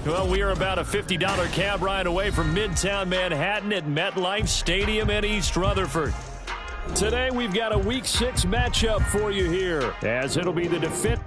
Well, we are about a $50 cab ride away from Midtown Manhattan at MetLife Stadium in East Rutherford. Today, we've got a Week 6 matchup for you here, as it'll be the defense.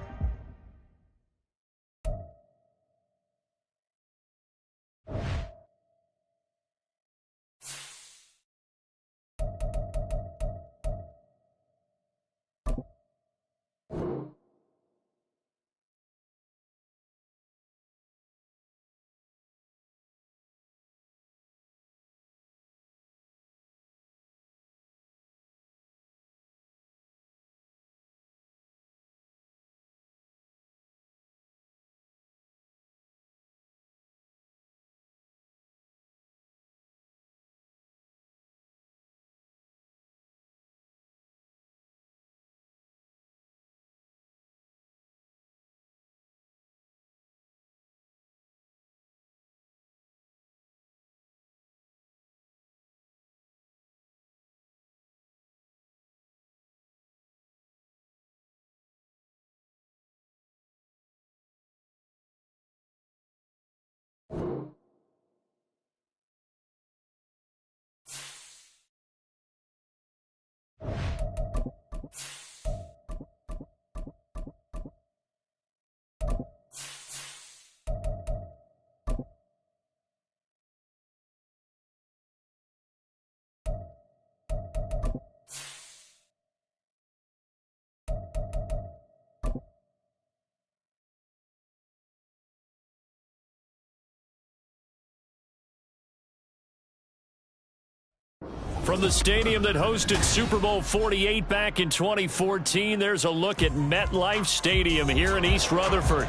From the stadium that hosted Super Bowl 48 back in 2014, there's a look at MetLife Stadium here in East Rutherford.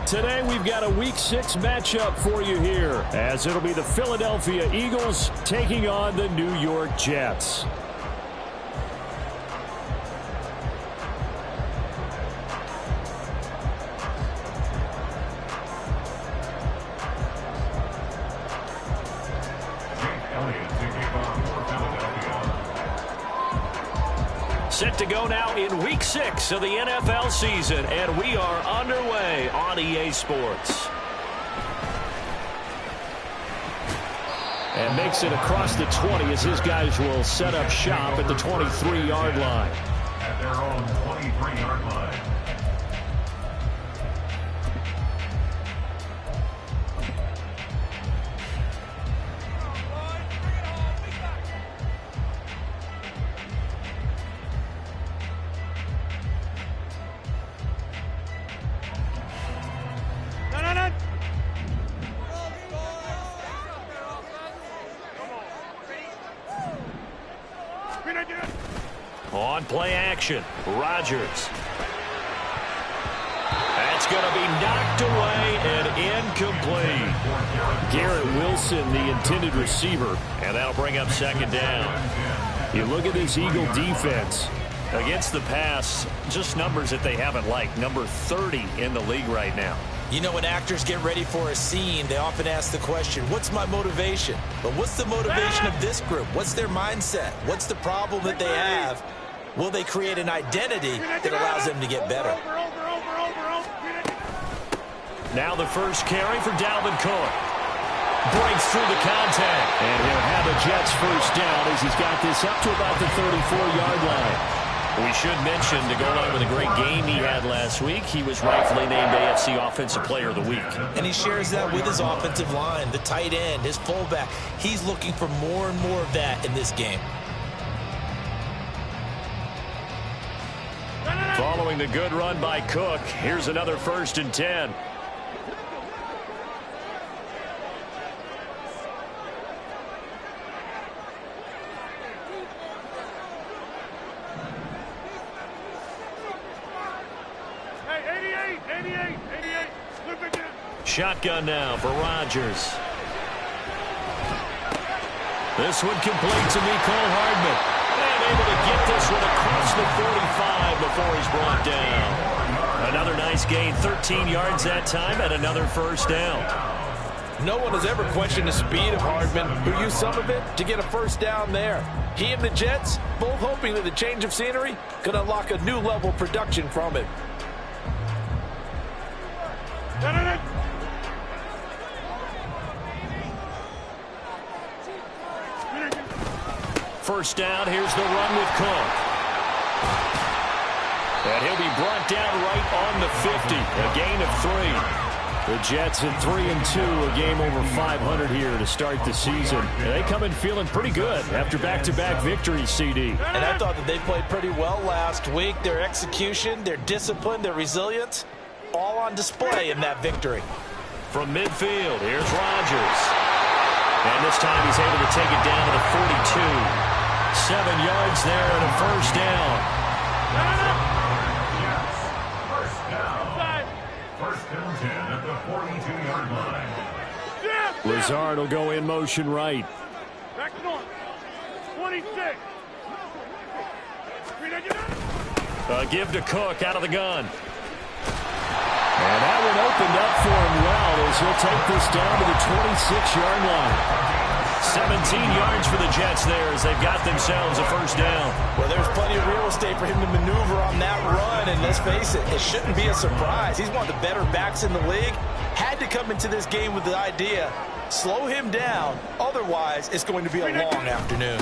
Today, we've got a Week 6 matchup for you here, as it'll be the Philadelphia Eagles taking on the New York Jets. Set to go now in Week 6 of the NFL season, and we are underway on EA Sports. And makes it across the 20 as his guys will set up shop at the 23-yard line. At their own 23-yard line. On play action, Rodgers. That's going to be knocked away and incomplete. Garrett Wilson, the intended receiver, and that'll bring up second down. You look at this Eagle defense. Against the pass, just numbers that they haven't liked. Number 30 in the league right now. You know, when actors get ready for a scene, they often ask the question, what's my motivation? But what's the motivation of this group? What's their mindset? What's the problem that they have? Will they create an identity that allows them to get better? Now the first carry for Dalvin Cook. Breaks through the contact. And he'll have a Jets first down as he's got this up to about the 34-yard line. We should mention, to go along with a great game he had last week, he was rightfully named AFC Offensive Player of the Week. And he shares that with his offensive line, the tight end, his fullback. He's looking for more and more of that in this game. Following the good run by Cook, here's another 1st and 10. Shotgun now for Rodgers. This one complete to Mecole Hardman. And able to get this one across the 45 before he's brought down. Another nice gain, 13 yards that time, and another first down. No one has ever questioned the speed of Hardman, who used some of it to get a first down there. He and the Jets both hoping that the change of scenery could unlock a new level of production from it. first down. Here's the run with Cook. And he'll be brought down right on the 50. A gain of 3. The Jets at 3-2, a game over 500 here to start the season. They come in feeling pretty good after back-to-back victories, CD. And I thought that they played pretty well last week. Their execution, their discipline, their resilience, all on display in that victory. From midfield, here's Rodgers. And this time he's able to take it down to the 42. 7 yards there and a first down. First and 10 at the 42-yard line. Lazard will go in motion right. Back on. 26. A give to Cook out of the gun. And that one opened up for him well as he'll take this down to the 26-yard line. 17 yards for the Jets there as they've got themselves a first down. Well, there's plenty of real estate for him to maneuver on that run, and let's face it, it shouldn't be a surprise. He's one of the better backs in the league. Had to come into this game with the idea, slow him down, otherwise it's going to be a long afternoon.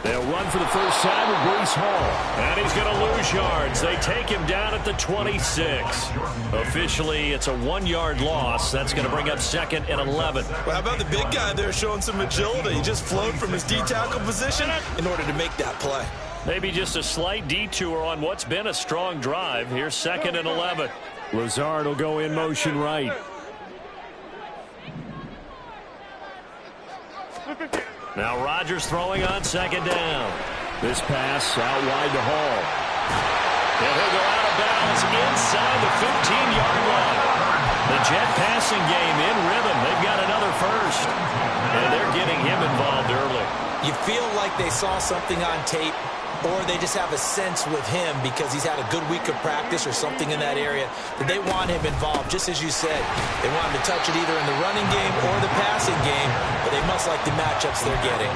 They'll run for the first time with Breece Hall. And he's going to lose yards. They take him down at the 26. Officially, it's a 1-yard loss. That's going to bring up 2nd and 11. Well, how about the big guy there showing some agility? He just flowed from his D-tackle position in order to make that play. Maybe just a slight detour on what's been a strong drive. Here's 2nd and 11. Lazard will go in motion right. Now Rodgers throwing on 2nd down. This pass out wide to Hall. And he'll go out of bounds inside the 15-yard line. The Jet passing game in rhythm. They've got another first. And they're getting him involved early. You feel like they saw something on tape, or they just have a sense with him because he's had a good week of practice or something in that area that they want him involved, just as you said. They want him to touch it either in the running game or the passing game, but they must like the matchups they're getting.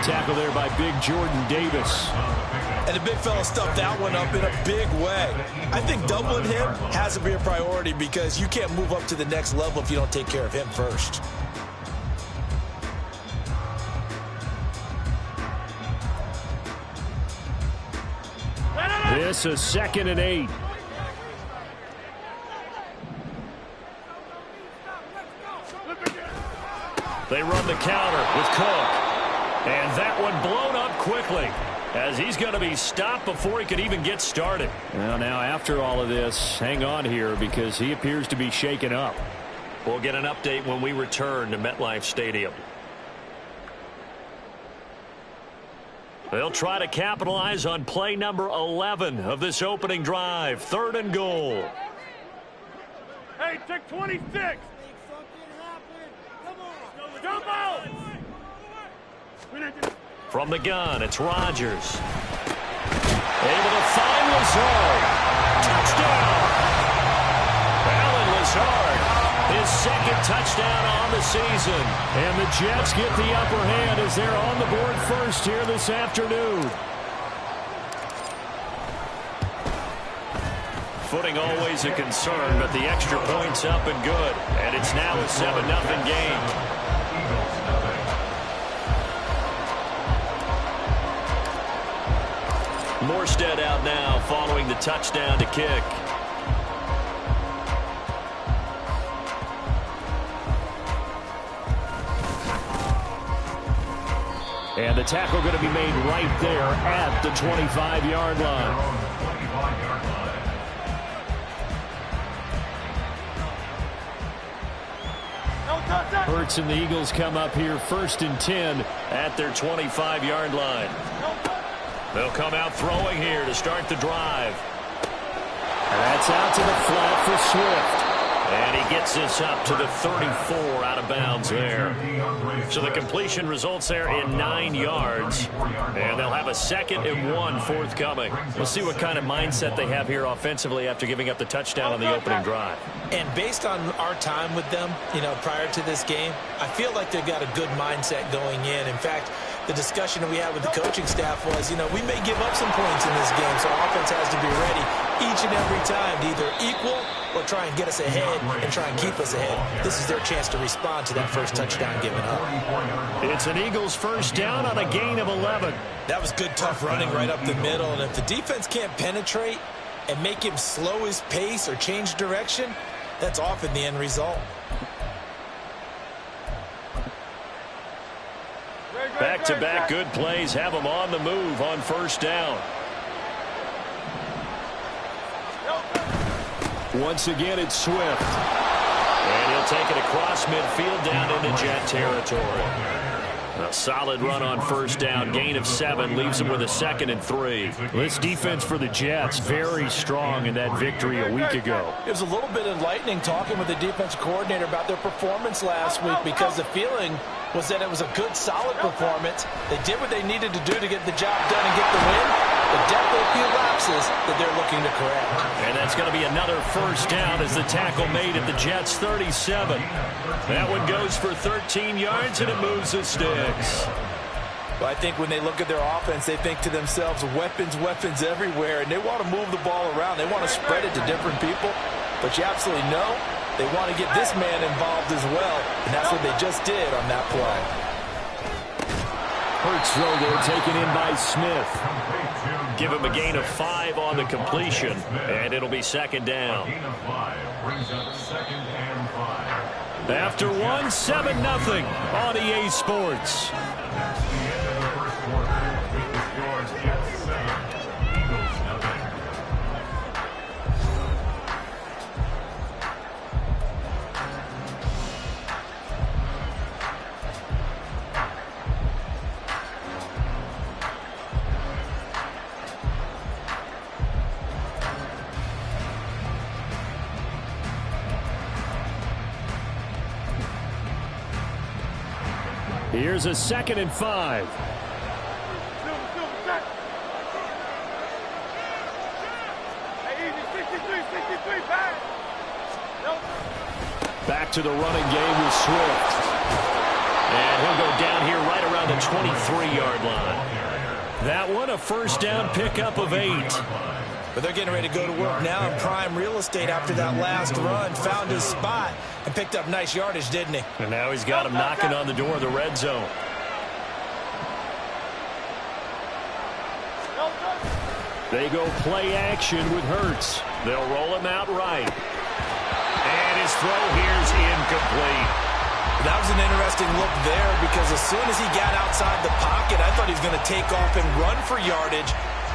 Tackle there by big Jordan Davis. And the big fella stuffed that one up in a big way. I think doubling him has to be a priority because you can't move up to the next level if you don't take care of him first. This is 2nd and 8. They run the counter with Cook. And that one blown up quickly as he's going to be stopped before he could even get started. Well, now after all of this, hang on here because he appears to be shaken up. We'll get an update when we return to MetLife Stadium. They'll try to capitalize on play number 11 of this opening drive. 3rd and goal. Hey, check 26. Jump out. From the gun, it's Rodgers. Able to find Lazard. Touchdown. Alan Lazard, his 2nd touchdown on the season. And the Jets get the upper hand as they're on the board first here this afternoon. Footing always a concern, but the extra point's up and good. And it's now a 7-0 game. Morstead out now following the touchdown to kick. And the tackle going to be made right there at the 25-yard line. Hurts and the Eagles come up here 1st and 10 at their 25-yard line. They'll come out throwing here to start the drive. And that's out to the flat for Swift. And he gets this up to the 34 out of bounds there. So the completion results there in 9 yards. And they'll have a 2nd and 1 forthcoming. We'll see what kind of mindset they have here offensively after giving up the touchdown on the opening drive. And based on our time with them, prior to this game, I feel like they've got a good mindset going in. In fact, the discussion that we had with the coaching staff was, you know, we may give up some points in this game, so our offense has to be ready each and every time to either equal or try and get us ahead and try and keep us ahead. This is their chance to respond to that first touchdown given up. It's an Eagles first down on a gain of 11. That was good, tough running right up the middle, and if the defense can't penetrate and make him slow his pace or change direction, that's often the end result. Back-to-back good plays have them on the move on first down. Once again, it's Swift. And he'll take it across midfield down into Jet territory. A solid run on first down. Gain of 7 leaves them with a 2nd and 3. This defense for the Jets, very strong in that victory a week ago. It was a little bit enlightening talking with the defensive coordinator about their performance last week, because the feeling was that it was a good, solid performance. They did what they needed to do to get the job done and get the win, but definitely a few lapses that they're looking to correct. And that's going to be another first down as the tackle made at the Jets' 37. That one goes for 13 yards, and it moves the sticks. Well, I think when they look at their offense, they think to themselves, weapons, weapons everywhere, and they want to move the ball around. They want to spread it to different people, but you absolutely know they want to get this man involved as well, and that's what they just did on that play. Hurts throw there taken in by Smith. Give him a gain of 5 on the completion, and it'll be 2nd down. After 1, 7-0 on EA Sports. Here's a 2nd and 5. Back to the running game with Swift. And he'll go down here right around the 23-yard line. That one a first down pickup of 8. But they're getting ready to go to work now in prime real estate after that last run. Found his spot and picked up nice yardage, didn't he? And now he's got him knocking on the door of the red zone. They go play action with Hurts. They'll roll him out right. And his throw here's incomplete. That was an interesting look there, because as soon as he got outside the pocket, I thought he was going to take off and run for yardage.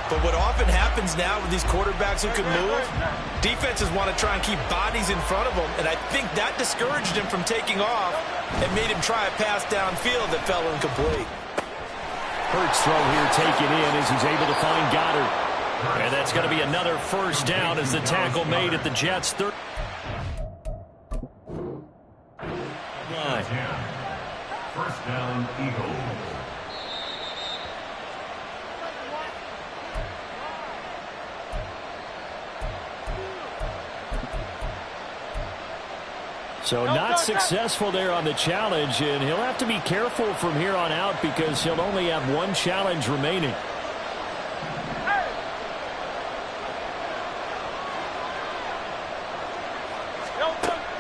But what often happens now with these quarterbacks who can move, defenses want to try and keep bodies in front of them, and I think that discouraged him from taking off and made him try a pass downfield that fell incomplete. Hurts throw here taken in as he's able to find Goddard. And that's going to be another first down as the tackle made at the Jets' 30. First down, Eagles. So not successful there on the challenge, and he'll have to be careful from here on out because he'll only have 1 challenge remaining.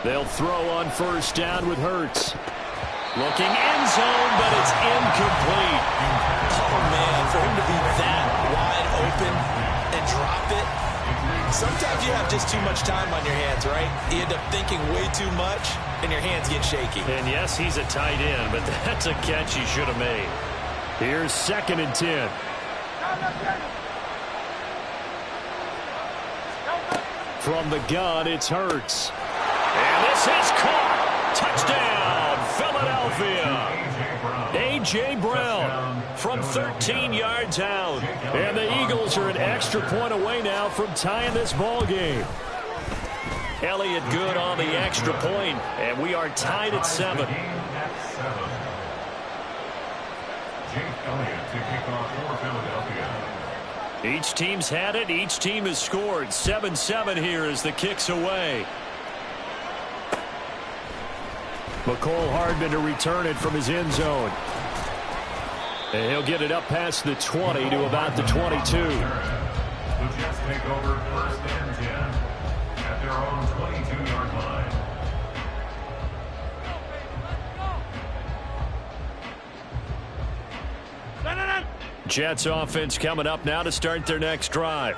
They'll throw on first down with Hurts. Looking end zone, but it's incomplete. Oh, man, for him to be that wide open and drop it. Sometimes you have just too much time on your hands, right? You end up thinking way too much, and your hands get shaky. And yes, he's a tight end, but that's a catch he should have made. Here's 2nd and 10. From the gun, it's Hurts. And this is caught. Touchdown, Philadelphia. A.J. Brown from 13 yards out. And the Eagles are an extra point away now from tying this ball game. Elliott good on the extra point, and we are tied at 7. Each team's had it. Each team has scored. 7-7 here as the kick's away. McCole Hardman to return it from his end zone. And he'll get it up past the 20 to about the 22. The Jets take over 1st and 10 at their own 22-yard line. Jets offense coming up now to start their next drive.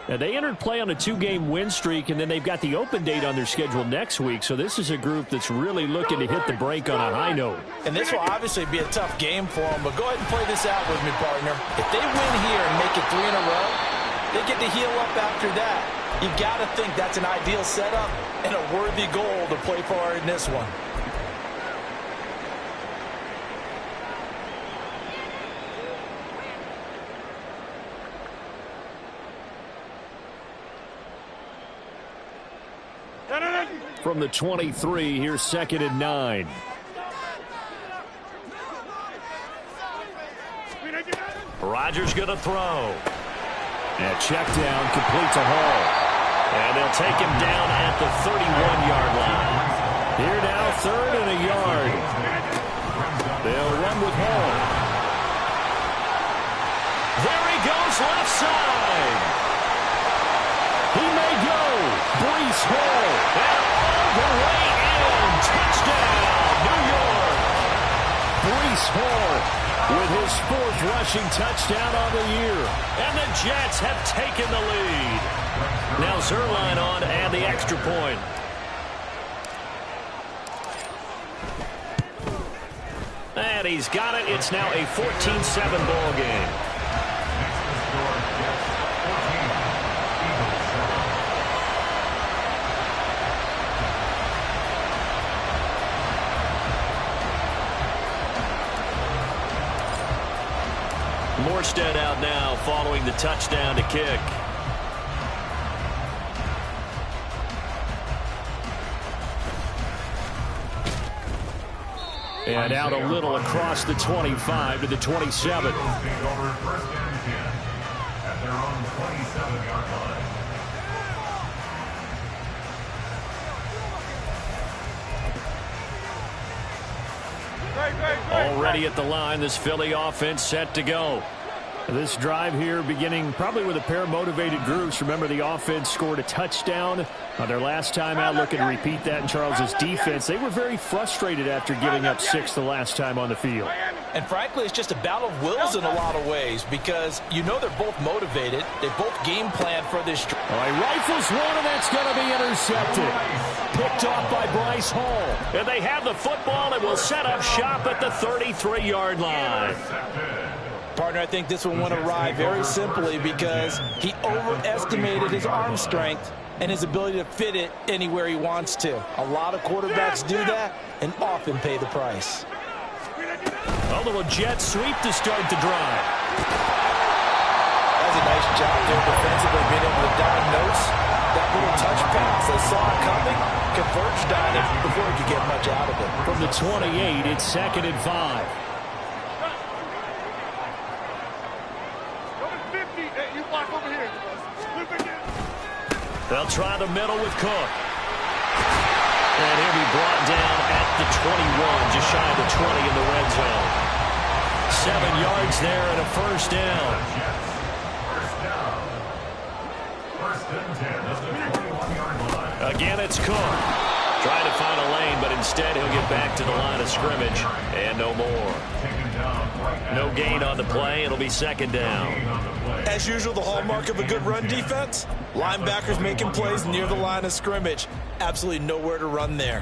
Now, they entered play on a 2-game win streak, and then they've got the open date on their schedule next week. So this is a group that's really looking to hit the break on a high note. And this will obviously be a tough game for them, but go ahead and play this out with me, partner. If they win here and make it 3 in a row, they get to heal up after that. You got to think that's an ideal setup and a worthy goal to play for in this one. From the 23, here's 2nd and 9. Rodgers going to throw. And check down, complete to Hall. And they'll take him down at the 31-yard line. Here now, 3rd and a yard. They'll run with Hall. There he goes, left side. He may go. Breece Hall. And all the way in. Touchdown, New York. Breece Hall with his 4th rushing touchdown on the year. And the Jets have taken the lead. Now Zerline on to add the extra point. And he's got it. It's now a 14-7 ball game. Morstead out now following the touchdown to kick. And out a little across the 25 to the 27. Take over 1st and 10 at their own 27-yard line. Already at the line, this Philly offense set to go. This drive here beginning probably with a pair of motivated groups. Remember, the offense scored a touchdown on their last time out. Looking to repeat that in Charles's defense. They were very frustrated after giving up 6 the last time on the field. And frankly, it's just a battle of wills in a lot of ways because you know they're both motivated. They both game plan for this. All right, rifles one, and that's going to be intercepted. Picked off by Bryce Hall. And they have the football and will set up shop at the 33-yard line. Partner, I think this one went awry very simply because he overestimated his arm strength and his ability to fit it anywhere he wants to. A lot of quarterbacks do that and often pay the price. A little jet sweep to start the drive. That was a nice job there defensively, being able to diagnose that little touch pass. They saw it coming, converged on it before he could get much out of it. From the 28, it's 2nd and 5. They'll try the middle with Cook. And he'll be brought down at the 21, just shy of the 20 in the red zone. 7 yards there and a first down. First and 10 at the 21-yard line. Again, it's Cook. Trying to find a lane, but instead he'll get back to the line of scrimmage. And no more. No gain on the play. It'll be 2nd down. As usual, the hallmark of a good run defense, linebackers making plays near the line of scrimmage. Absolutely nowhere to run there.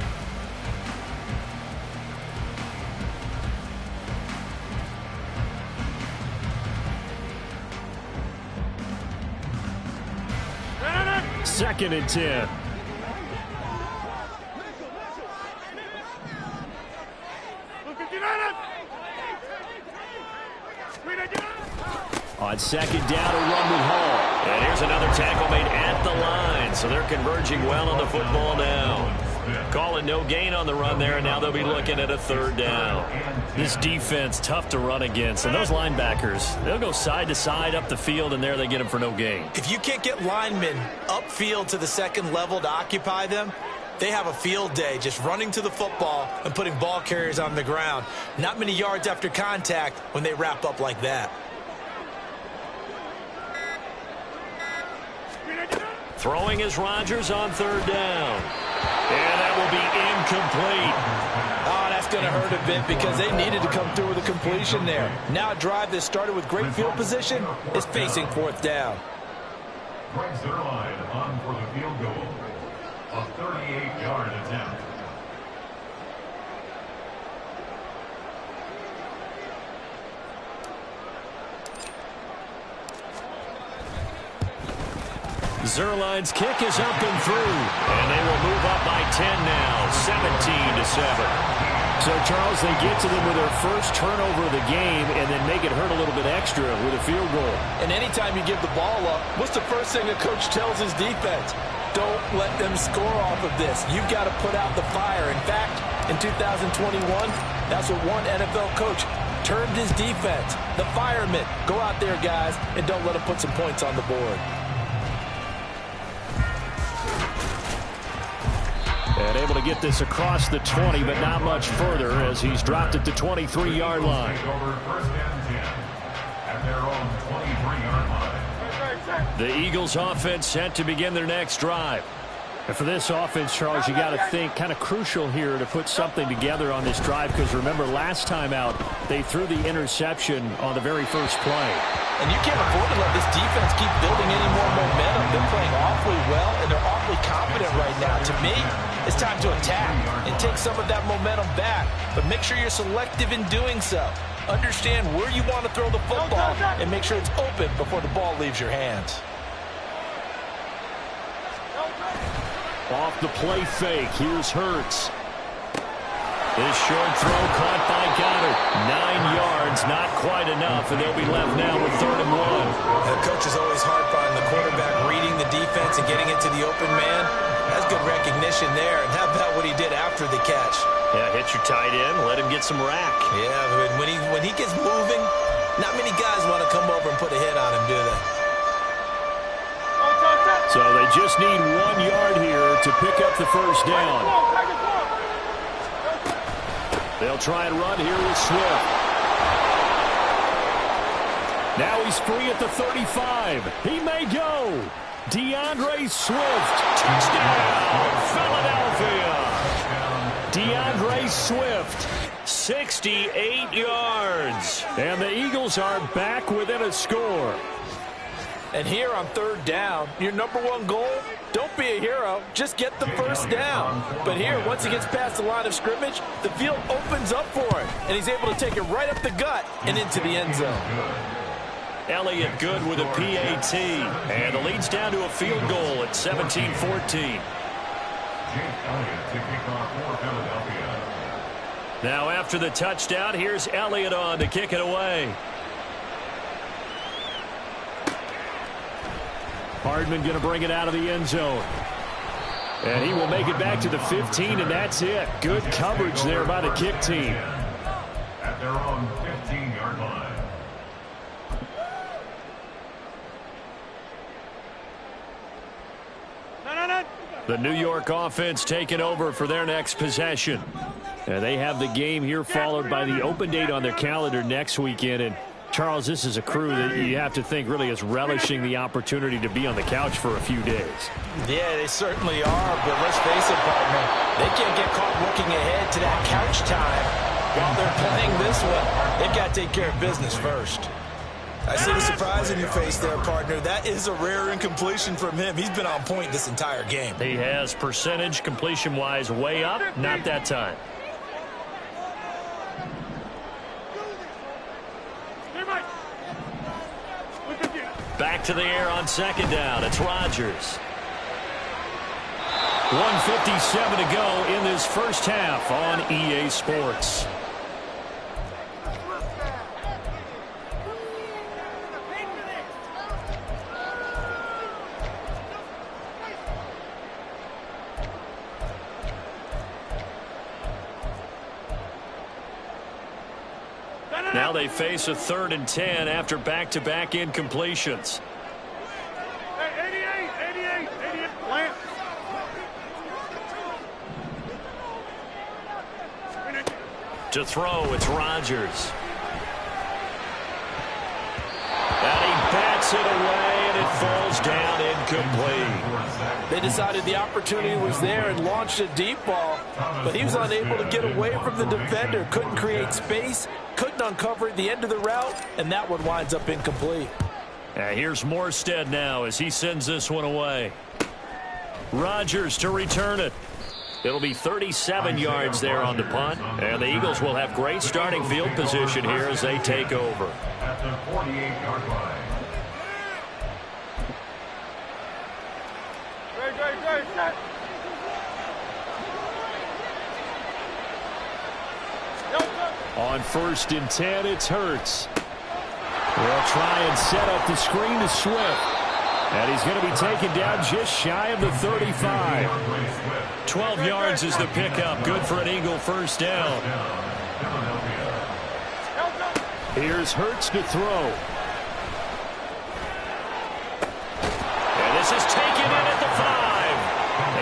Second and 10. On 2nd down, a run with Hall. And here's another tackle made at the line. So they're converging well on the football now. Calling no gain on the run there, and now they'll be looking at a 3rd down. This defense, tough to run against. And those linebackers, they'll go side to side up the field, and there they get them for no gain. If you can't get linemen upfield to the 2nd level to occupy them, They have a field day just running to the football and putting ball carriers on the ground. Not many yards after contact when they wrap up like that. Throwing is Rodgers on third down. And that will be incomplete. Oh, that's going to hurt a bit because they needed to come through with a completion there. Now a drive that started with great field position is facing fourth down. Greg Zerline on for the field goal. A 38-yard attempt. Zerline's kick is up and through. And they will move up by 10 now, 17-7. So, Charles, they get to them with their first turnover of the game and then make it hurt a little bit extra with a field goal. And anytime you give the ball up, what's the first thing a coach tells his defense? Don't let them score off of this. You've got to put out the fire. In fact, in 2021, that's what one NFL coach termed his defense. The firemen. Go out there, guys, and don't let them put some points on the board. And able to get this across the 20, but not much further as he's dropped at the 23-yard line. First and 10 at their own 23-yard line. The Eagles offense set to begin their next drive. And for this offense, Charles, you got to think kind of crucial here to put something together on this drive because remember last time out they threw the interception on the very first play. And you can't afford to let this defense keep building any more momentum. They're playing awfully well, and they're awfully confident right now. To me, it's time to attack and take some of that momentum back. But make sure you're selective in doing so. Understand where you want to throw the football and make sure it's open before the ball leaves your hands. Off the play fake, here's Hurts. This short throw caught by Goddard. 9 yards, not quite enough, and they'll be left now with 3rd and 1. The coach is always hard on the quarterback reading the defense and getting it to the open man. That's good recognition there. And how about what he did after the catch? Yeah, hit your tight end, let him get some rack. Yeah, when he gets moving, not many guys want to come over and put a hit on him, do they? So they just need 1 yard here to pick up the first down. They'll try and run here with Swift. Now he's free at the 35. He may go. DeAndre Swift. Touchdown, Philadelphia. DeAndre Swift, 68 yards. And the Eagles are back within a score. And here on 3rd down, your number one goal, don't be a hero, just get the first down. But here, once he gets past the line of scrimmage, the field opens up for him, and he's able to take it right up the gut and into the end zone. Elliott good with a PAT, and the lead's down to a field goal at 17-14. Jake Elliott to kick off for Philadelphia. Now after the touchdown, here's Elliott on to kick it away. Hardman going to bring it out of the end zone. And he will make it back to the 15, and that's it. Good coverage there by the kick team. At their own 15-yard line. The New York offense taking over for their next possession. And they have the game here followed by the open date on their calendar next weekend. And Charles, this is a crew that you have to think really is relishing the opportunity to be on the couch for a few days. Yeah, they certainly are, but let's face it, partner, they can't get caught looking ahead to that couch time while they're playing this one. They've got to take care of business first. I see the surprise in your face there, partner. That is a rare incompletion from him. He's been on point this entire game. He has percentage completion-wise way up, not that time. Back to the air on 2nd down. It's Rodgers. 1:57 to go in this first half on EA Sports. Now they face a 3rd and 10 after back-to-back incompletions. Hey, 88, 88, 88, Lance. To throw, it's Rodgers. And he bats it away, and it falls down incomplete. They decided the opportunity was there and launched a deep ball, but he was unable to get away from the defender. Couldn't create space, couldn't uncover the end of the route, and that one winds up incomplete. Here's Morstead now as he sends this one away. Rodgers to return it. It'll be 37 yards there on the punt, and the Eagles will have great starting field position here as they take over. At the 48-yard line. Great, set. On 1st and 10, it's Hurts. They'll try and set up the screen to Swift. And he's going to be taken down just shy of the 35. 12 yards is the pickup. Good for an Eagle first down. Here's Hurts to throw. And this is taken in at the 5.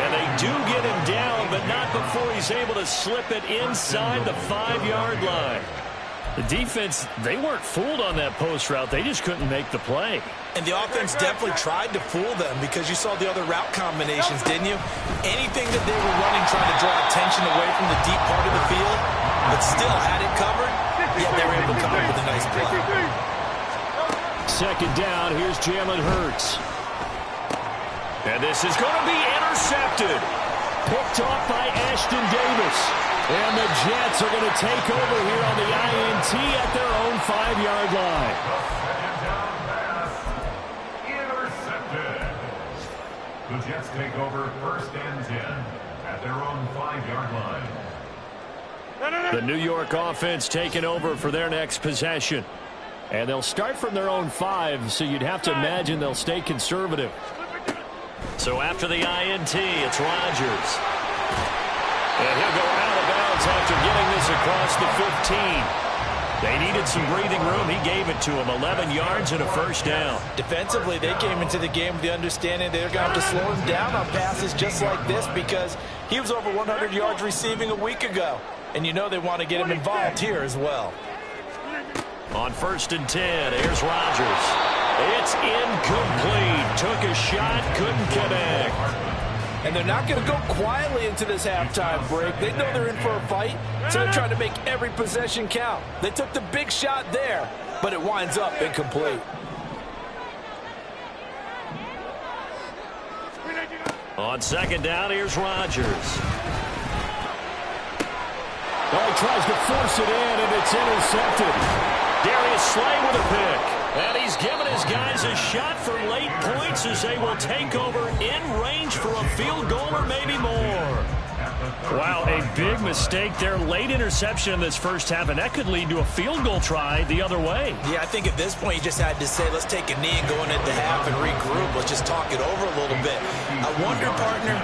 And they do get him down, but not before he's able to slip it inside the 5-yard line. The defense, they weren't fooled on that post route. They just couldn't make the play. And the offense definitely tried to fool them because you saw the other route combinations, didn't you? Anything that they were running trying to draw attention away from the deep part of the field, but still had it covered, yet they were able to come up with a nice play. 2nd down, here's Jalen Hurts. And this is going to be intercepted. Picked off by Ashton Davis. And the Jets are going to take over here on the INT at their own 5-yard line. Second down pass. Intercepted. The Jets take over 1st and 10 at their own 5-yard line. The New York offense taking over for their next possession. And they'll start from their own 5, so you'd have to imagine they'll stay conservative. So after the INT, it's Rodgers. And he'll go out of bounds after getting this across the 15. They needed some breathing room. He gave it to him. 11 yards and a first down. Defensively, they came into the game with the understanding they're going to have to slow him down on passes just like this because he was over 100 yards receiving a week ago. And you know they want to get him involved here as well. On 1st and 10, here's Rodgers. It's incomplete. Took a shot, couldn't connect. And they're not going to go quietly into this halftime break. They know they're in for a fight, so they're trying to make every possession count. They took the big shot there, but it winds up incomplete. On 2nd down, here's Rodgers. Oh, he tries to force it in, and it's intercepted. Darius Slay with a pick. And he's given his guys a shot for late points as they will take over in range for a field goal or maybe more. Wow, a big mistake there. Late interception in this first half, and that could lead to a field goal try the other way. Yeah, I think at this point you just had to say, let's take a knee and go into the half and regroup. Let's just talk it over a little bit. I wonder, partner,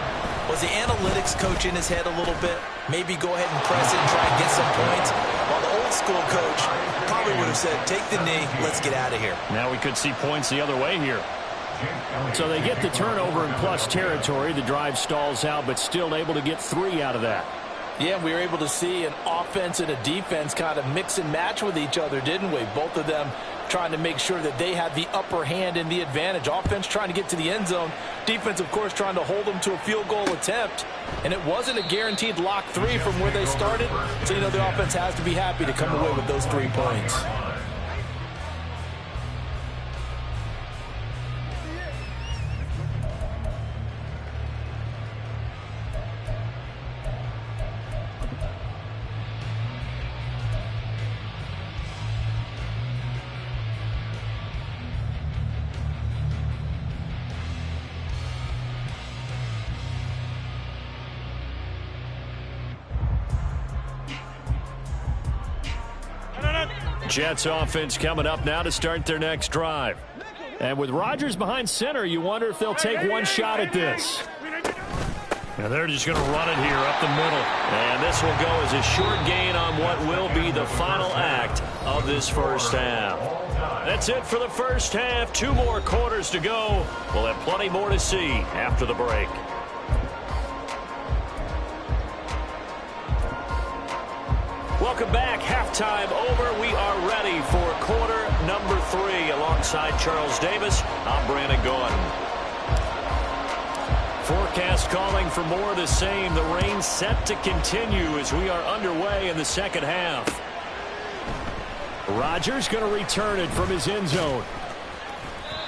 was the analytics coach in his head a little bit? Maybe go ahead and press it and try and get some points. While the old school coach probably would have said, take the knee, let's get out of here. Now we could see points the other way here. So they get the turnover in plus territory. The drive stalls out, but still able to get 3 out of that. Yeah, we were able to see an offense and a defense kind of mix and match with each other, didn't we? Both of them trying to make sure that they had the upper hand and the advantage. Offense trying to get to the end zone. Defense, of course, trying to hold them to a field goal attempt. And it wasn't a guaranteed lock 3 from where they started. So, you know, the offense has to be happy to come away with those 3 points. Jets offense coming up now to start their next drive. And with Rodgers behind center, you wonder if they'll take one shot at this. And they're just going to run it here up the middle. And this will go as a short gain on what will be the final act of this first half. That's it for the first half. 2 more quarters to go. We'll have plenty more to see after the break. Welcome back. Halftime over. We are ready for quarter number 3. Alongside Charles Davis, I'm Brandon Gordon. Forecast calling for more of the same. The rain set to continue as we are underway in the second half. Rodgers going to return it from his end zone.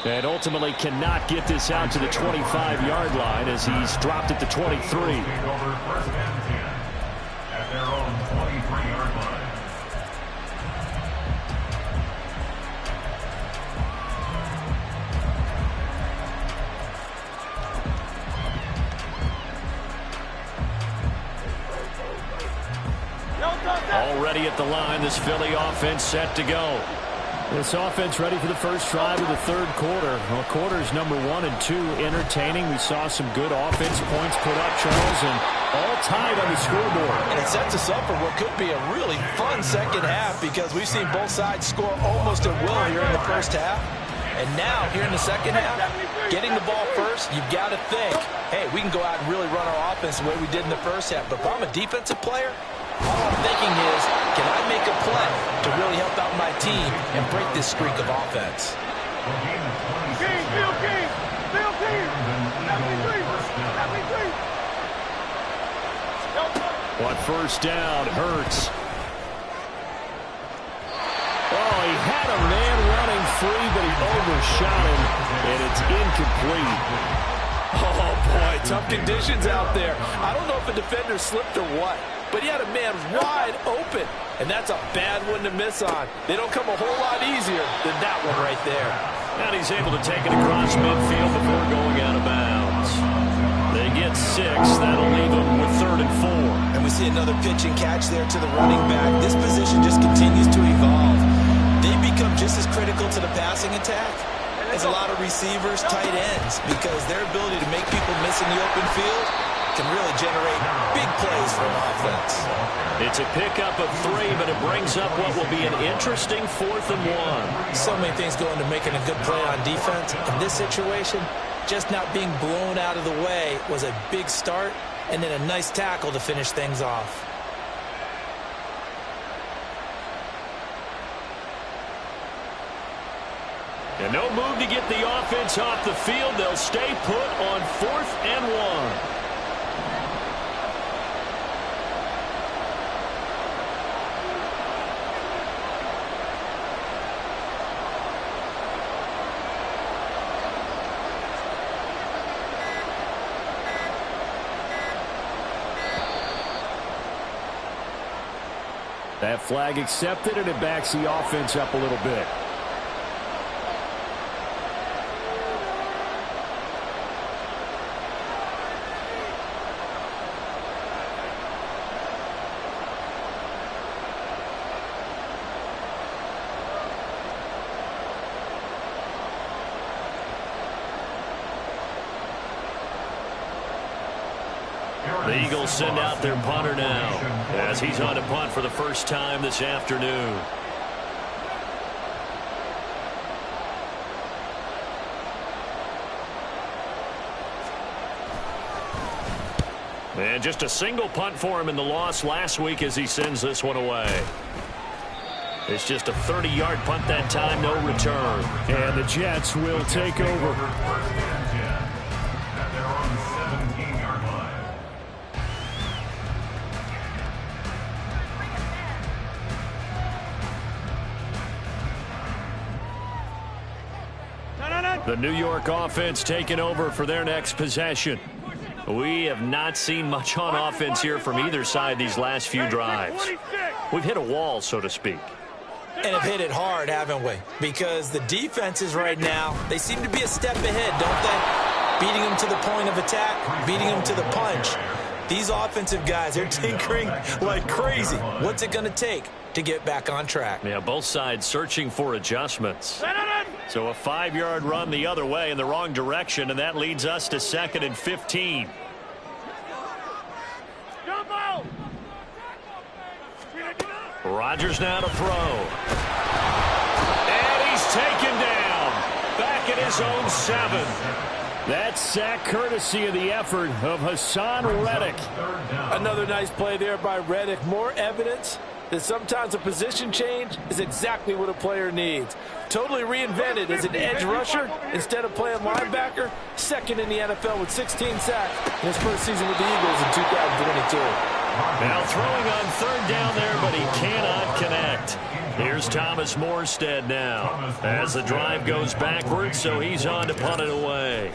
And ultimately cannot get this out to the 25-yard line as he's dropped it to 23. At their own 23-yard line. Already at the line, this Philly offense set to go. This offense ready for the first drive of the third quarter. Well, quarters number 1 and 2 entertaining. We saw some good offense points put up, Charles, and all tied on the scoreboard. And it sets us up for what could be a really fun second half because we've seen both sides score almost at will here in the first half. And now, here in the second half, getting the ball first, you've got to think, hey, we can go out and really run our offense the way we did in the first half. But if I'm a defensive player, all I'm thinking is, can I make a play to really help out my team and break this streak of offense? What first down hurts. Oh, he had a man running free, but he overshot him, and it's incomplete. Oh, boy, tough conditions out there. I don't know if a defender slipped or what, but he had a man wide open, and that's a bad one to miss on. They don't come a whole lot easier than that one right there. And he's able to take it across midfield before going out of bounds. They get 6. That'll leave them with 3rd and 4. And we see another pitch and catch there to the running back. This position just continues to evolve. They become just as critical to the passing attack as a lot of receivers, tight ends, because their ability to make people miss in the open field can really generate big plays for an offense. It's a pickup of 3, but it brings up what will be an interesting 4th and 1. So many things go into making a good play on defense. In this situation, just not being blown out of the way was a big start, and then a nice tackle to finish things off. And no move to get the offense off the field. They'll stay put on 4th and 1. That flag accepted, and it backs the offense up a little bit. The Eagles send out their punter now as he's on to punt for the first time this afternoon. And just a single punt for him in the loss last week as he sends this one away. It's just a 30-yard punt that time, no return. And the Jets will take over. The New York offense taking over for their next possession. We have not seen much on offense here from either side these last few drives. We've hit a wall, so to speak. And have hit it hard, haven't we? Because the defenses right now, they seem to be a step ahead, don't they? Beating them to the point of attack, beating them to the punch. These offensive guys, they're tinkering like crazy. What's it going to take to get back on track? Yeah, both sides searching for adjustments. So a 5-yard run the other way in the wrong direction, and that leads us to 2nd and 15. Rodgers now to throw. And he's taken down. Back at his own 7. That sack courtesy of the effort of Hassan Reddick. Another nice play there by Reddick. More evidence that sometimes a position change is exactly what a player needs. Totally reinvented as an edge rusher instead of playing linebacker. Second in the NFL with 16 sacks in his first season with the Eagles in 2022. Now throwing on third down there, but he cannot connect. Here's Thomas Morstead now as the drive goes backwards, so he's on to punt it away.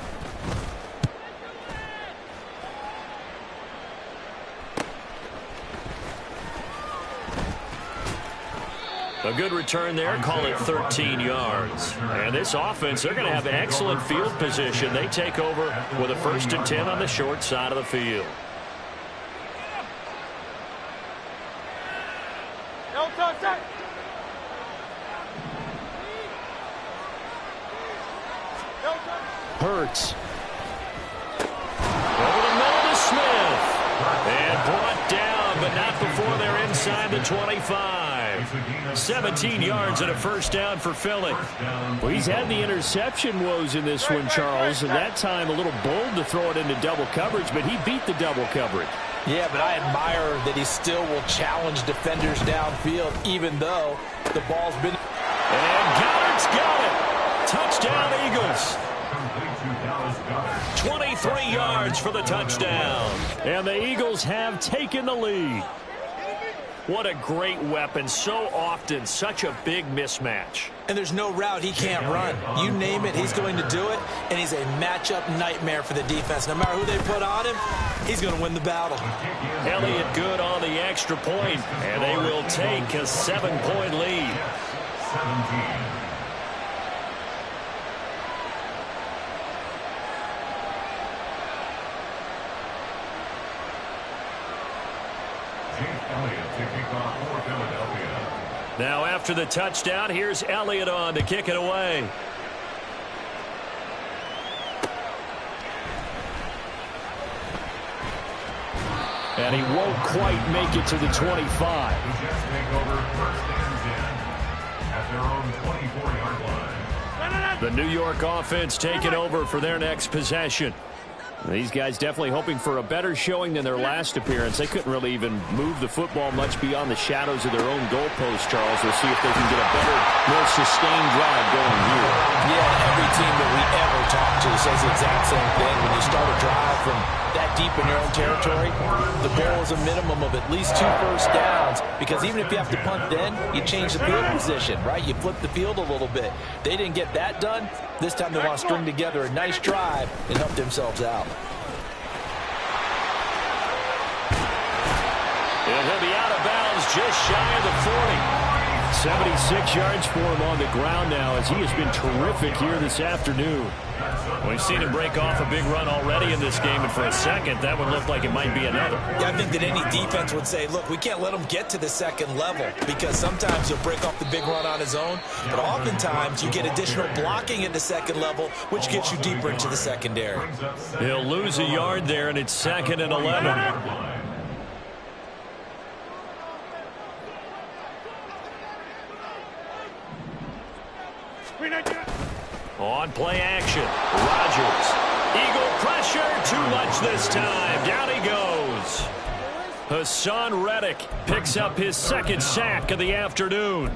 A good return there, call it 13 yards. And this offense, they're going to have excellent field position. They take over with a 1st and 10 on the short side of the field. Hurts. Over the middle to Smith. And brought down, but not before they're inside the 25. 17 yards and a 1st down for Philly. Well, he's had the interception woes in this one, Charles, and that time a little bold to throw it into double coverage, but he beat the double coverage. Yeah, but I admire that he still will challenge defenders downfield, even though the ball's been... And Goddard's got it. Touchdown, Eagles. 23 yards for the touchdown. And the Eagles have taken the lead. What a great weapon. So often, such a big mismatch. And there's no route he can't run. You name it, he's going to do it. And he's a matchup nightmare for the defense. No matter who they put on him, he's going to win the battle. Elliott good on the extra point, and they will take a 7-point lead. 17. Now after the touchdown, here's Elliott on to kick it away. And he won't quite make it to the 25. The Jets take over 1st and 10 at their own 24-yard line. The New York offense taking over for their next possession. These guys definitely hoping for a better showing than their last appearance. They couldn't really even move the football much beyond the shadows of their own goalpost, Charles. We'll see if they can get a better, more sustained drive going here. Yeah, every team that we ever talk to says the exact same thing. When you start a drive from that deep in your own territory, the goal is a minimum of at least 2 first downs, because even if you have to punt then, you change the field position, right? You flip the field a little bit. They didn't get that done. This time they want to string together a nice drive and help themselves out. And he'll be out of bounds just shy of the 40. 76 yards for him on the ground now as he has been terrific here this afternoon. We've seen him break off a big run already in this game, and for a second, that would look like it might be another. Yeah, I think that any defense would say, look, we can't let him get to the second level, because sometimes he'll break off the big run on his own, but oftentimes you get additional blocking at the second level, which gets you deeper into the secondary. He'll lose a yard there, and it's 2nd and 11. On play action, Rodgers. Eagle pressure, too much this time. Down he goes. Hassan Reddick picks up his 2nd sack of the afternoon.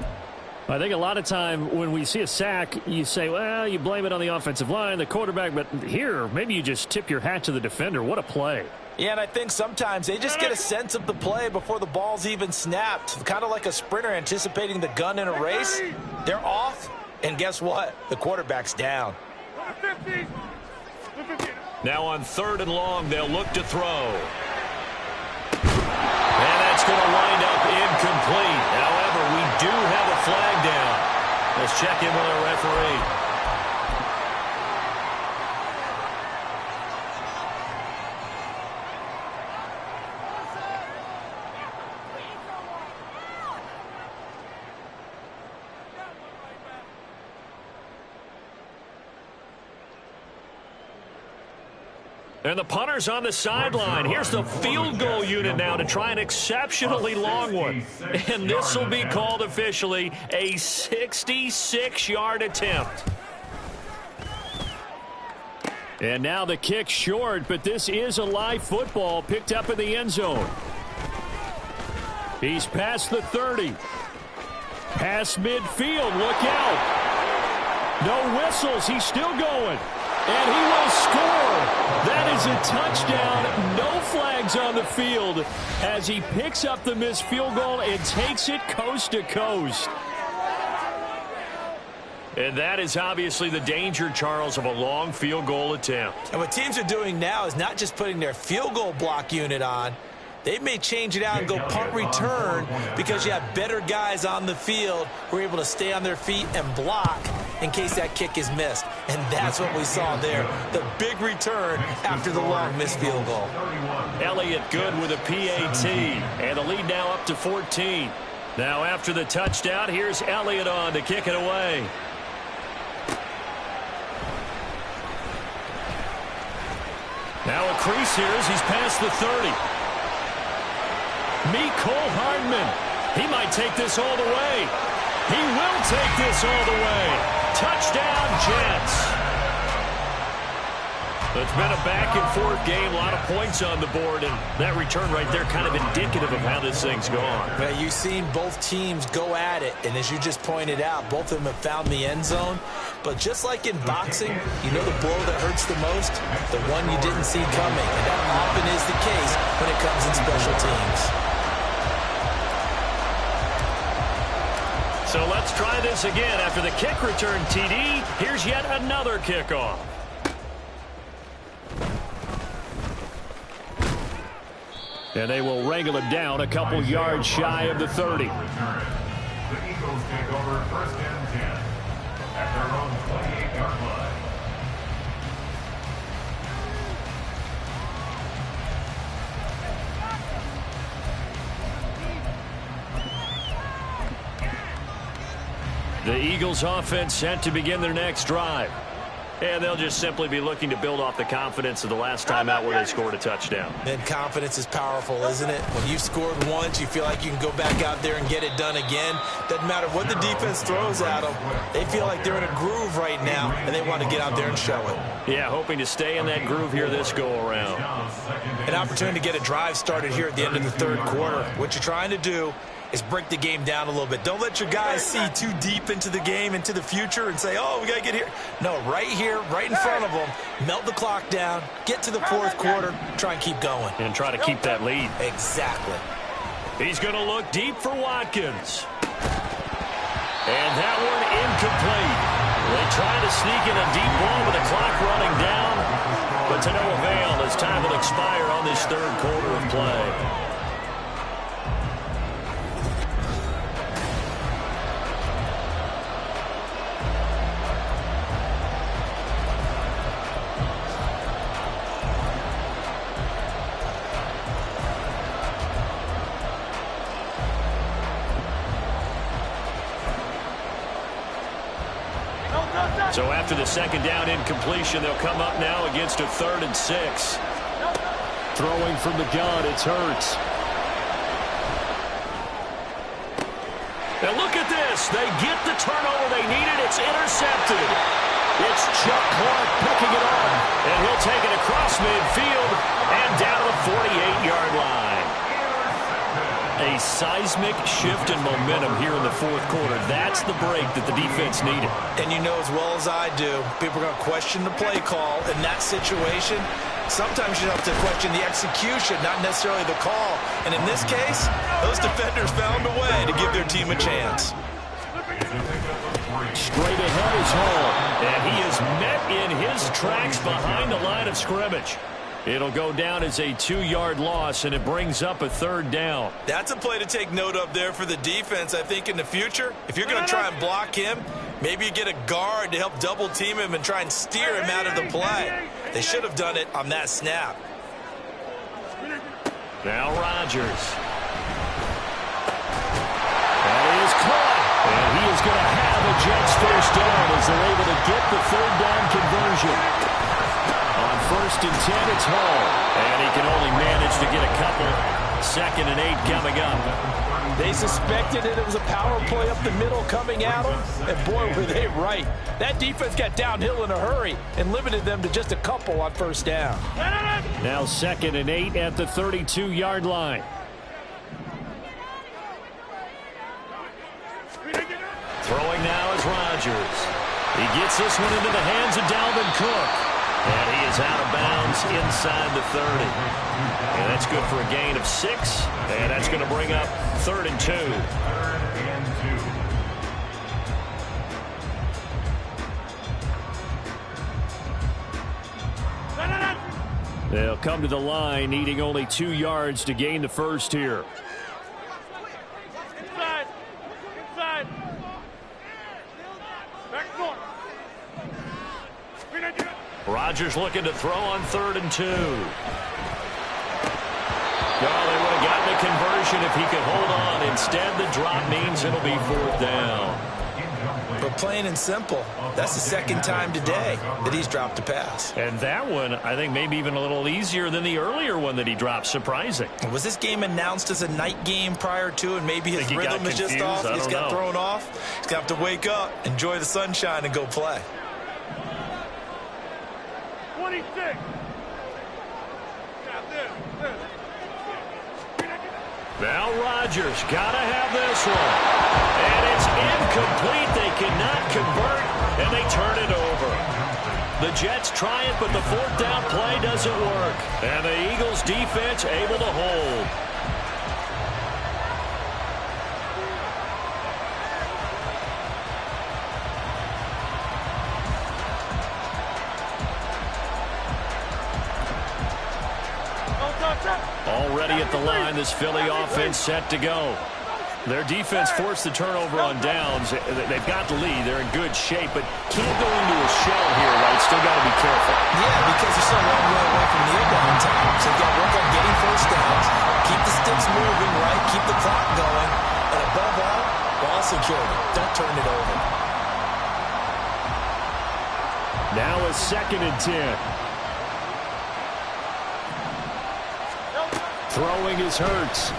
I think a lot of time when we see a sack, you say, well, you blame it on the offensive line, the quarterback, but here, maybe you just tip your hat to the defender. What a play. Yeah, and I think sometimes they just get a sense of the play before the ball's even snapped. Kind of like a sprinter anticipating the gun in a race. They're off. And guess what? The quarterback's down. Now on 3rd and long, they'll look to throw. And that's going to wind up incomplete. However, we do have a flag down. Let's check in with our referee. And the punter's on the sideline. Here's the field goal unit now to try an exceptionally long one. And this will be called officially a 66-yard attempt. And now the kick short, but this is a live football picked up in the end zone. He's past the 30. Past midfield. Look out. No whistles. He's still going. And he will score. That is a touchdown. No flags on the field as he picks up the missed field goal and takes it coast to coast. And that is obviously the danger, Charles, of a long field goal attempt. And what teams are doing now is not just putting their field goal block unit on. They may change it out and go punt return because you have better guys on the field who are able to stay on their feet and block in case that kick is missed. And that's what we saw there, the big return after the long missed field goal. Elliott good with a PAT, and the lead now up to 14. Now after the touchdown, here's Elliott on to kick it away. Now a crease here as he's past the 30. Cole Hardman. He might take this all the way. He will take this all the way. Touchdown, Jets. It's been a back-and-forth game, a lot of points on the board, and that return right there kind of indicative of how this thing's gone. Yeah, you've seen both teams go at it, and as you just pointed out, both of them have found the end zone. But just like in boxing, you know the blow that hurts the most? The one you didn't see coming, and that often is the case when it comes in special teams. So let's try this again. After the kick return, TD, here's yet another kickoff. And they will wrangle him down a couple yards shy of the 30. The Eagles take over first and 10 at their own 28-yard line. The Eagles offense set to begin their next drive. And they'll just simply be looking to build off the confidence of the last time out where they scored a touchdown. And confidence is powerful, isn't it? When you've scored once, you feel like you can go back out there and get it done again. Doesn't matter what the defense throws at them. They feel like they're in a groove right now, and they want to get out there and show it. Yeah, hoping to stay in that groove here this go-around. An opportunity to get a drive started here at the end of the third quarter. What you're trying to do is break the game down a little bit. Don't let your guys see too deep into the game, into the future, and say, oh, we got to get here. No, right here, right in front of them, melt the clock down, get to the fourth quarter, try and keep going. And try to keep that lead. Exactly. He's going to look deep for Watkins. And that one incomplete. They try to sneak in a deep ball with the clock running down, but to no avail as time will expire on this third quarter of play. So after the second down incompletion, they'll come up now against a 3rd and 6. Throwing from the gun, it's Hurts. Now look at this. They get the turnover they needed. It's intercepted. It's Chuck Clark picking it up. And he'll take it across midfield and down to the 48-yard line. A seismic shift in momentum here in the fourth quarter. That's the break that the defense needed. And you know as well as I do, people are going to question the play call in that situation. Sometimes you have to question the execution, not necessarily the call. And in this case, those defenders found a way to give their team a chance. Straight ahead is Hall. And he is met in his tracks behind the line of scrimmage. It'll go down as a 2-yard loss, and it brings up a 3rd down. That's a play to take note of there for the defense, I think, in the future. If you're going to try and block him, maybe you get a guard to help double-team him and try and steer him out of the play. They should have done it on that snap. Now Rodgers. That is caught. And he is going to have a Jets first down as they're able to get the 3rd down conversion. On 1st and 10, it's Hall. And he can only manage to get a couple. 2nd and 8 coming up. They suspected it was a power play up the middle coming at them. And boy, were they right. That defense got downhill in a hurry and limited them to just a couple on 1st down. Now 2nd and 8 at the 32-yard line. Rodgers. He gets this one into the hands of Dalvin Cook. And he is out of bounds inside the 30. And that's good for a gain of 6. And that's going to bring up 3rd and 2. They'll come to the line, needing only 2 yards to gain the first here. Inside. Inside. Back north. Rodgers looking to throw on 3rd and 2. Well, they would have gotten a conversion if he could hold on. Instead, the drop means it'll be 4th down. But plain and simple, that's the 2nd time today that he's dropped a pass. And that one, I think, maybe even a little easier than the earlier one that he dropped. Surprising. Was this game announced as a night game prior to, and maybe his rhythm is just off? He's got thrown off. He's going to have to wake up, enjoy the sunshine, and go play. 26. Now Rodgers got to have this one. And it's incomplete. They cannot convert, and they turn it over. The Jets try it, but the 4th down play doesn't work. And the Eagles defense able to hold. Already at the line, this Philly offense set to go. Their defense forced the turnover on downs. They've got the lead. They're in good shape, but can't go into a shell here, right? Still got to be careful. Yeah, because they're so long way away from kneel down time. So they've got to work on getting first downs, keep the sticks moving, right? Keep the clock going. And above all, ball security. Don't turn it over. Now a 2nd and 10. Throwing is Hurts.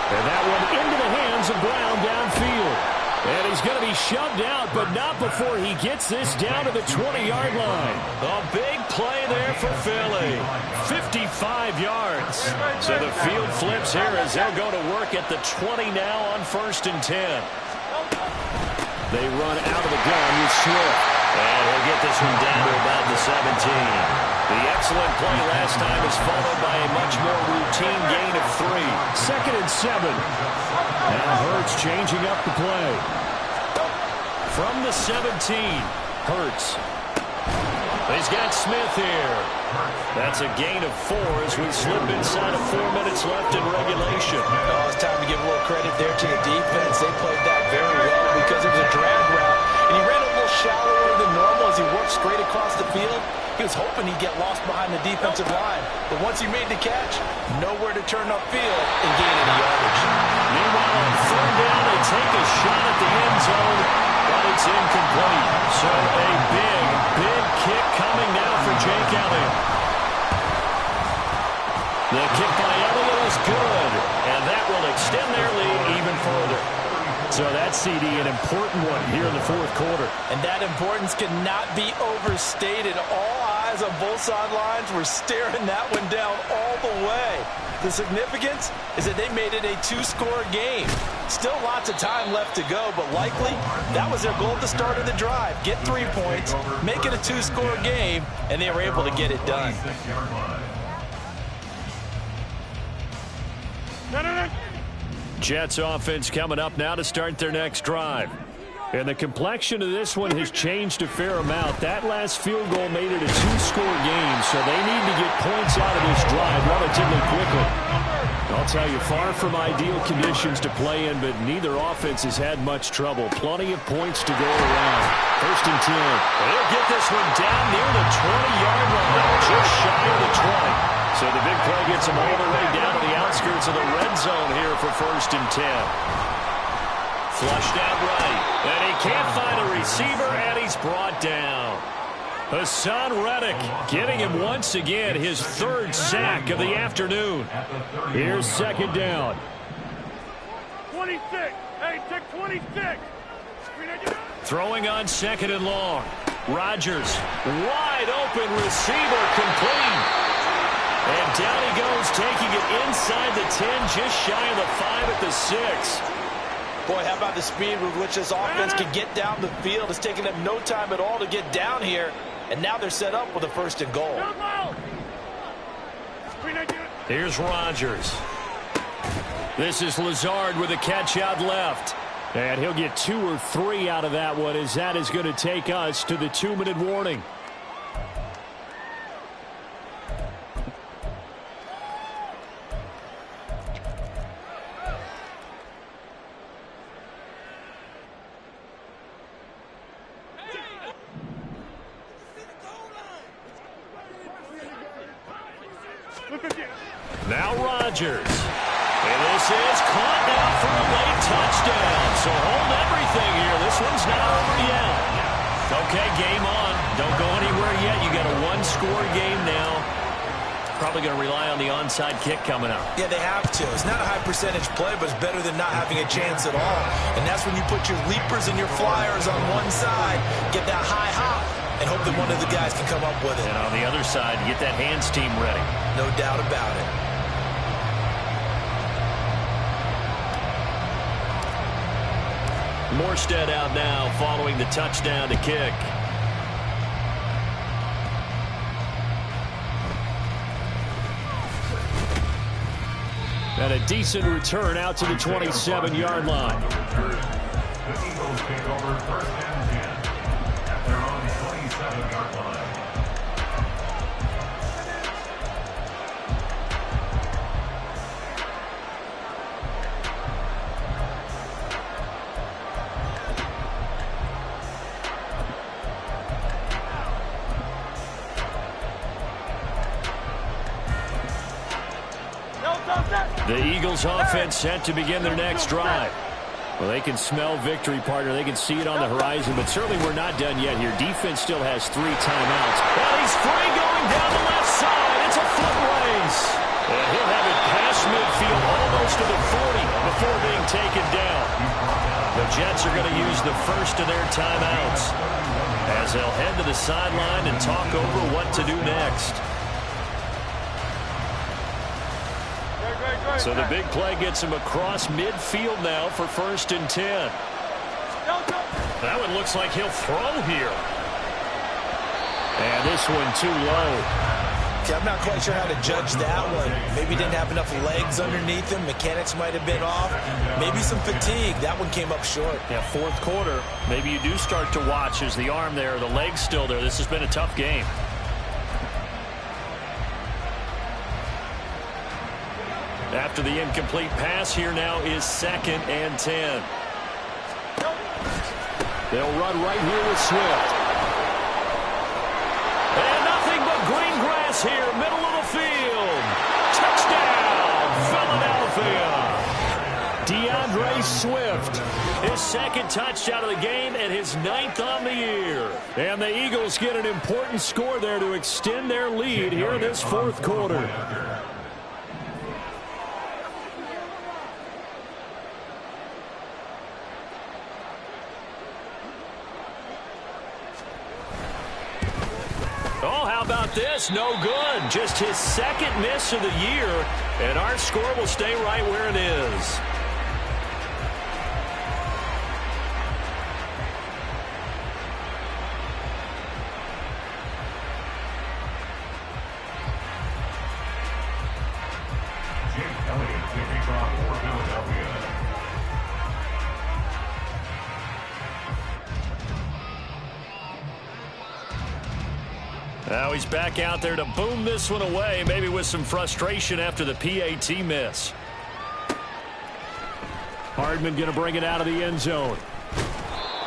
And that one into the hands of Brown downfield. And he's going to be shoved out, but not before he gets this down to the 20-yard line. A big play there for Philly. 55 yards. So the field flips here as they'll go to work at the 20 now on 1st and 10. They run out of the gun with Swift. And he'll get this one down to about the 17. The excellent play last time is followed by a much more routine gain of 3. 2nd and 7. Now Hurts changing up the play. From the 17, Hurts. He's got Smith here. That's a gain of 4 as we slip inside of 4 minutes left in regulation. Oh, it's time to give a little credit there to the defense. They played that very well because it was a drag route. And he ran a little shallower than normal as he worked straight across the field. He was hoping he'd get lost behind the defensive line. But once he made the catch, nowhere to turn upfield and gain any yardage. Meanwhile, on 3rd down, they take a shot at the end zone, but it's incomplete. So a big kick coming now for Jake Elliott. The kick by Elliott is good, and that will extend their lead even further. So that CD, an important one here in the 4th quarter. And that importance cannot be overstated. All eyes on both sidelines were staring that one down all the way. The significance is that they made it a 2-score game. Still lots of time left to go, but likely that was their goal at the start of the drive. Get 3 points, make it a 2-score game, and they were able to get it done. Jets offense coming up now to start their next drive. And the complexion of this one has changed a fair amount. That last field goal made it a 2-score game, so they need to get points out of this drive relatively quickly. I'll tell you, far from ideal conditions to play in, but neither offense has had much trouble. Plenty of points to go around. 1st and 10. They'll get this one down near the 20-yard line, just shy of the 20. So the big play gets them all the way down to the outskirts of the red zone here for 1st and 10. Flushed out right, and he can't find a receiver, and he's brought down. Hassan Reddick getting him once again, his 3rd sack of the afternoon. Here's 2nd down. 26. Hey, take 26. Throwing on 2nd and long. Rodgers, wide open receiver, complete. And down he goes, taking it inside the 10, just shy of the 5 at the 6. Boy, how about the speed with which this offense can get down the field? It's taking them no time at all to get down here, and now they're set up with a 1st and goal. Here's Rodgers. This is Lazard with a catch out left. And he'll get 2 or 3 out of that one, as that is going to take us to the 2-minute warning. Now Rodgers. And this is caught now for a late touchdown. So hold everything here. This one's not over yet. Okay, game on. Don't go anywhere yet. You got a 1-score game now. Probably going to rely on the onside kick coming up. Yeah, they have to. It's not a high percentage play, but it's better than not having a chance at all. And that's when you put your leapers and your flyers on one side, get that high hop, and hope that one of the guys can come up with it. And on the other side, get that hands team ready. No doubt about it. Morstead out now following the touchdown to kick. And a decent return out to the 27-yard line. The Eagles take over 1st and 10 at their own 27-yard line. The Eagles offense set to begin their next drive. Well, they can smell victory, partner. They can see it on the horizon, but certainly we're not done yet here. Defense still has 3 timeouts. And he's free going down the left side. It's a foot race. And he'll have it past midfield almost to the 40 before being taken down. The Jets are going to use the first of their timeouts as they'll head to the sideline and talk over what to do next. So the big play gets him across midfield now for 1st and 10. That one looks like he'll throw here. And this one too low. Okay, I'm not quite sure how to judge that one. Maybe didn't have enough legs underneath him. Mechanics might have been off. Maybe some fatigue. That one came up short. Yeah, 4th quarter. Maybe you do start to watch as the arm there, the leg's still there. This has been a tough game. After the incomplete pass, here now is 2nd and 10. They'll run right here with Swift. And nothing but green grass here, middle of the field. Touchdown, Philadelphia. DeAndre Swift, his 2nd touchdown of the game and his 9th on the year. And the Eagles get an important score there to extend their lead here in this 4th quarter. Oh, how about this? No good. Just his 2nd miss of the year, and our score will stay right where it is. Now he's back out there to boom this one away, maybe with some frustration after the PAT miss. Hardman going to bring it out of the end zone.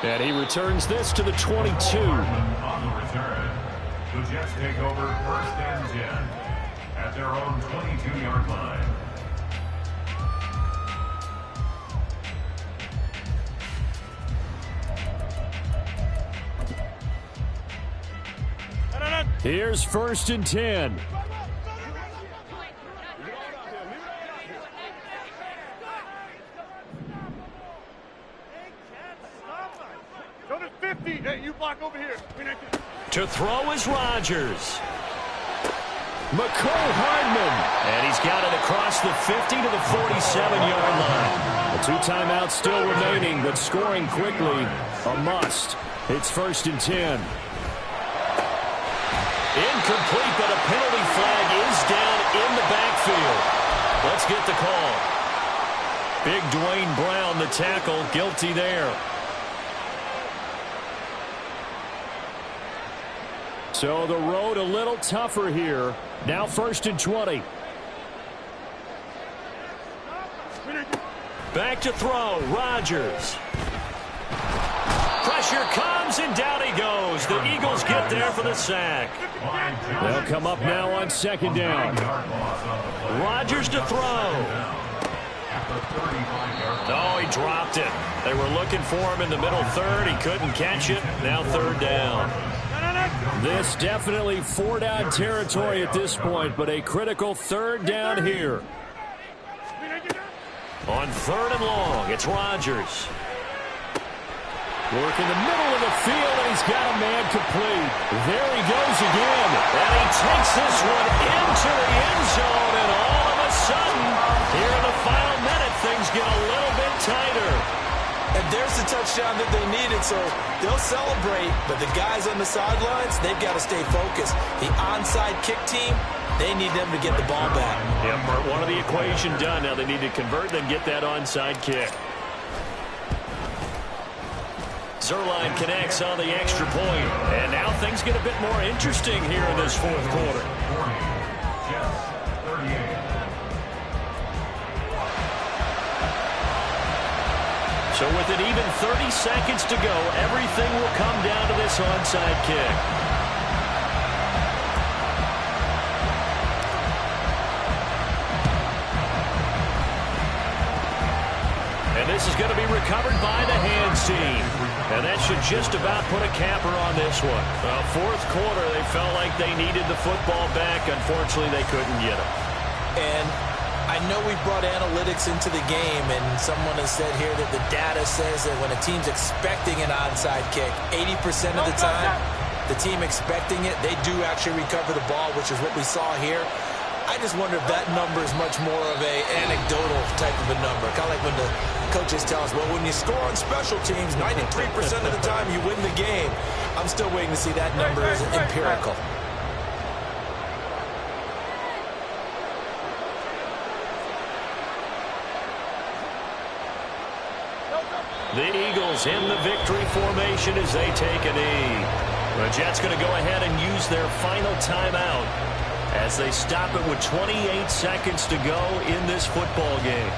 And he returns this to the 22. On the return, the Jets take over 1st and 10 at their own 22-yard line. Here's 1st and 10. Go to 50. Hey, you block over here. To throw is Rodgers. McCole Hardman. And he's got it across the 50 to the 47-yard line. The 2 timeouts still remaining, but scoring quickly a must. It's 1st and 10. Incomplete, but a penalty flag is down in the backfield. Let's get the call. Big Dwayne Brown, the tackle, guilty there. So the road a little tougher here. Now 1st and 20. Back to throw. Rodgers. Pressure comes, and down he goes. The Eagles get there for the sack. They'll come up now on 2nd down. Rodgers to throw. Oh, he dropped it. They were looking for him in the middle 3rd. He couldn't catch it. Now 3rd down. This definitely 4-down territory at this point, but a critical 3rd down here. On 3rd and long, it's Rodgers. Work in the middle of the field, and he's got a man complete. There he goes again. And he takes this one into the end zone, and all of a sudden, here in the final minute, things get a little bit tighter. And there's the touchdown that they needed, so they'll celebrate. But the guys on the sidelines, they've got to stay focused. The onside kick team, they need them to get the ball back. Yeah, part 1 of the equation done. Now they need to convert and get that onside kick. Zerline connects on the extra point. And now things get a bit more interesting here in this 4th quarter. So with it even 30 seconds to go, everything will come down to this onside kick. And this is going to be recovered by the hands team. And that should just about put a capper on this one. Well, 4th quarter, they felt like they needed the football back. Unfortunately, they couldn't get it. And I know we brought analytics into the game, and someone has said here that the data says that when a team's expecting an onside kick, 80% of the time, the team expecting it, they do actually recover the ball, which is what we saw here. I just wonder if that number is much more of a anecdotal type of a number. Kind of like when the coaches tell us, well, when you score on special teams, 93% of the time you win the game. I'm still waiting to see that number as empirical. The Eagles in the victory formation as they take a knee. The Jets going to go ahead and use their final timeout as they stop it with 28 seconds to go in this football game.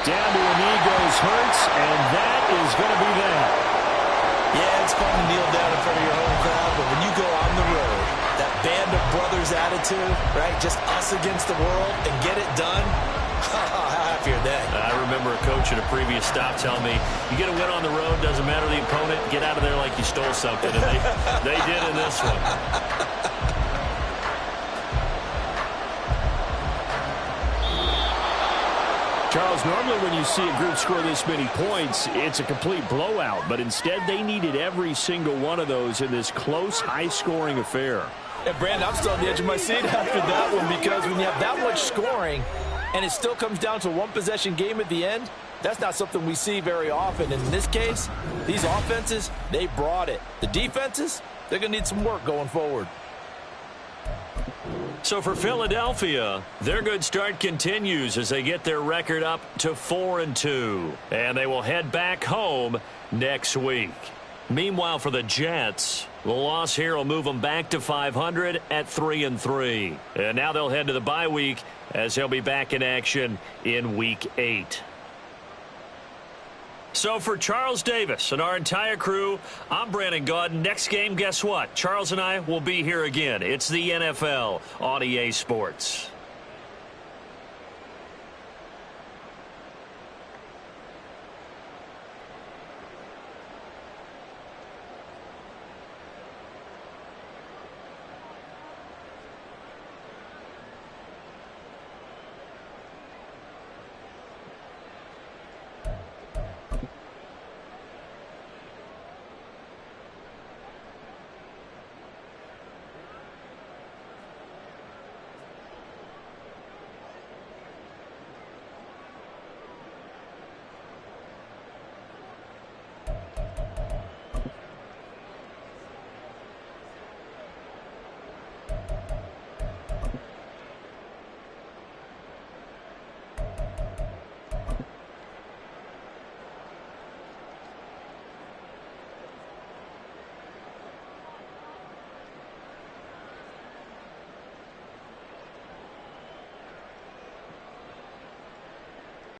Down to a knee goes Hurts, and that is going to be that. Yeah, it's fun to kneel down in front of your home crowd, but when you go on the road, that band of brothers attitude, right, just us against the world, and get it done, how happy are they? I remember a coach at a previous stop telling me, you get a win on the road, doesn't matter the opponent, get out of there like you stole something, and they did in this one. Charles, normally when you see a group score this many points, it's a complete blowout. But instead, they needed every single one of those in this close, high-scoring affair. And, Brandon, I'm still on the edge of my seat after that one because when you have that much scoring and it still comes down to a one-possession game at the end, that's not something we see very often. In this case, these offenses, they brought it. The defenses, they're going to need some work going forward. So for Philadelphia, their good start continues as they get their record up to 4-2. And they will head back home next week. Meanwhile, for the Jets, the loss here will move them back to 500 at 3-3. And now they'll head to the bye week as they'll be back in action in Week 8. So for Charles Davis and our entire crew, I'm Brandon Gaudin. Next game, guess what? Charles and I will be here again. It's the NFL on EA Sports.